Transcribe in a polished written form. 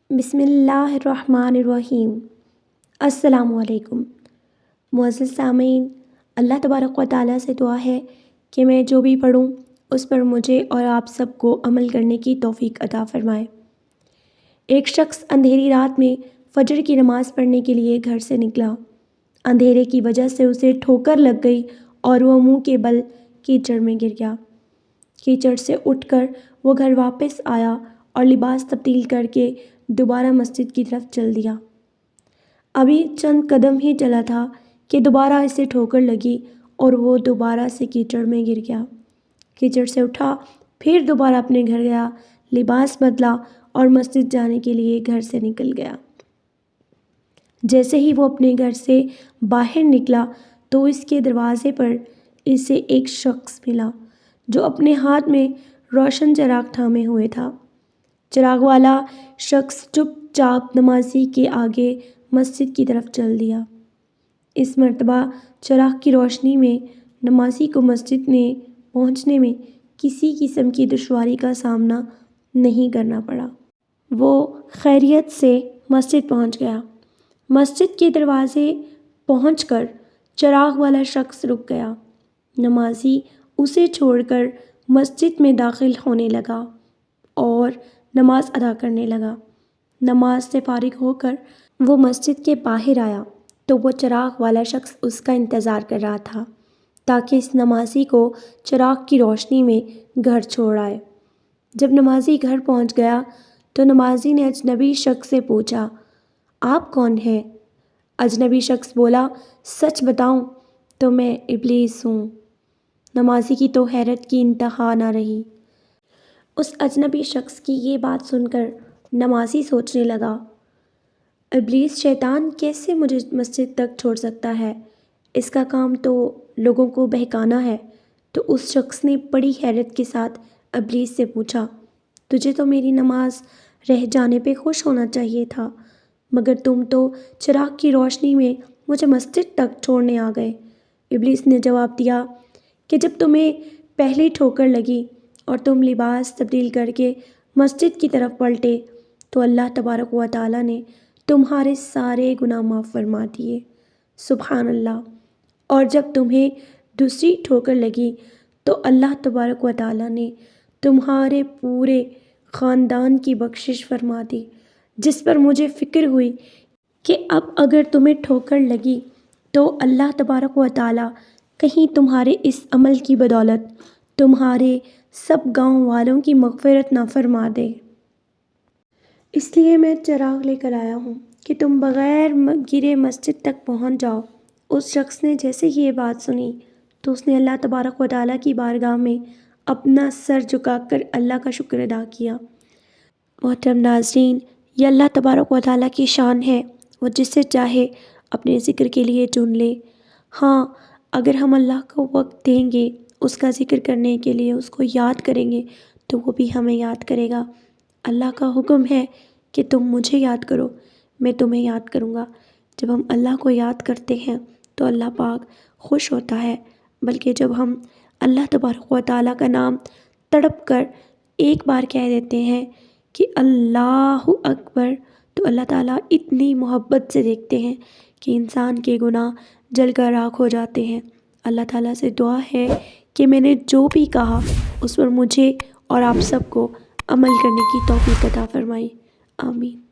بسم اللہ الرحمن الرحیم۔ السلام علیکم معزز سامعین، اللہ تبارک و تعالیٰ سے دعا ہے کہ میں جو بھی پڑھوں اس پر مجھے اور آپ سب کو عمل کرنے کی توفیق عطا فرمائے۔ ایک شخص اندھیری رات میں فجر کی نماز پڑھنے کے لیے گھر سے نکلا۔ اندھیرے کی وجہ سے اسے ٹھوکر لگ گئی اور وہ منہ کے بل کیچڑ میں گر گیا۔ کیچڑ سے اٹھ کر وہ گھر واپس آیا اور لباس تبدیل کر کے دوبارہ مسجد کی طرف چل دیا۔ ابھی چند قدم ہی چلا تھا کہ دوبارہ اسے ٹھوکر لگی اور وہ دوبارہ سے کیچڑ میں گر گیا۔ کیچڑ سے اٹھا، پھر دوبارہ اپنے گھر گیا، لباس بدلا اور مسجد جانے کے لیے گھر سے نکل گیا۔ جیسے ہی وہ اپنے گھر سے باہر نکلا تو اس کے دروازے پر اسے ایک شخص ملا جو اپنے ہاتھ میں روشن چراغ تھامے ہوئے تھا۔ چراغ والا شخص چپ چاپ نمازی کے آگے مسجد کی طرف چل دیا۔ اس مرتبہ چراغ کی روشنی میں نمازی کو مسجد میں پہنچنے میں کسی قسم کی دشواری کا سامنا نہیں کرنا پڑا۔ وہ خیریت سے مسجد پہنچ گیا۔ مسجد کے دروازے پہنچ کر چراغ والا شخص رک گیا۔ نمازی اسے چھوڑ کر مسجد میں داخل ہونے لگا اور نماز ادا کرنے لگا۔ نماز سے فارغ ہو کر وہ مسجد کے باہر آیا تو وہ چراغ والا شخص اس کا انتظار کر رہا تھا تاکہ اس نمازی کو چراغ کی روشنی میں گھر چھوڑ آئے۔ جب نمازی گھر پہنچ گیا تو نمازی نے اجنبی شخص سے پوچھا، آپ کون ہیں؟ اجنبی شخص بولا، سچ بتاؤں تو میں ابلیس ہوں۔ نمازی کی تو حیرت کی انتہا نہ رہی۔ اس اجنبی شخص کی یہ بات سن کر نمازی سوچنے لگا، ابلیس شیطان کیسے مجھے مسجد تک چھوڑ سکتا ہے؟ اس کا کام تو لوگوں کو بہکانا ہے۔ تو اس شخص نے بڑی حیرت کے ساتھ ابلیس سے پوچھا، تجھے تو میری نماز رہ جانے پہ خوش ہونا چاہیے تھا، مگر تم تو چراغ کی روشنی میں مجھے مسجد تک چھوڑنے آ گئے۔ ابلیس نے جواب دیا کہ جب تمہیں پہلی ٹھوکر لگی اور تم لباس تبدیل کر کے مسجد کی طرف پلٹے تو اللہ تبارک و تعالیٰ نے تمہارے سارے گناہ معاف فرما دیے۔ سبحان اللہ۔ اور جب تمہیں دوسری ٹھوکر لگی تو اللہ تبارک و تعالیٰ نے تمہارے پورے خاندان کی بخشش فرما دی، جس پر مجھے فکر ہوئی کہ اب اگر تمہیں ٹھوکر لگی تو اللہ تبارک و تعالیٰ کہیں تمہارے اس عمل کی بدولت تمہارے سب گاؤں والوں کی مغفرت نہ فرما دے۔ اس لیے میں چراغ لے کر آیا ہوں کہ تم بغیر گرے مسجد تک پہنچ جاؤ۔ اس شخص نے جیسے ہی یہ بات سنی تو اس نے اللہ تبارک و تعالیٰ کی بارگاہ میں اپنا سر جھکا کر اللہ کا شکر ادا کیا۔ محترم ناظرین، یہ اللہ تبارک و تعالیٰ کی شان ہے، وہ جسے چاہے اپنے ذکر کے لیے چن لے۔ ہاں، اگر ہم اللہ کو وقت دیں گے اس کا ذکر کرنے کے لیے، اس کو یاد کریں گے تو وہ بھی ہمیں یاد کرے گا۔ اللہ کا حکم ہے کہ تم مجھے یاد کرو، میں تمہیں یاد کروں گا۔ جب ہم اللہ کو یاد کرتے ہیں تو اللہ پاک خوش ہوتا ہے، بلکہ جب ہم اللہ تبارک و تعالیٰ کا نام تڑپ کر ایک بار کہہ دیتے ہیں کہ اللہ اکبر، تو اللہ تعالیٰ اتنی محبت سے دیکھتے ہیں کہ انسان کے گناہ جل کر راکھ ہو جاتے ہیں۔ اللہ تعالیٰ سے دعا ہے کہ میں نے جو بھی کہا اس پر مجھے اور آپ سب کو عمل کرنے کی توفیق عطا فرمائے۔ آمین۔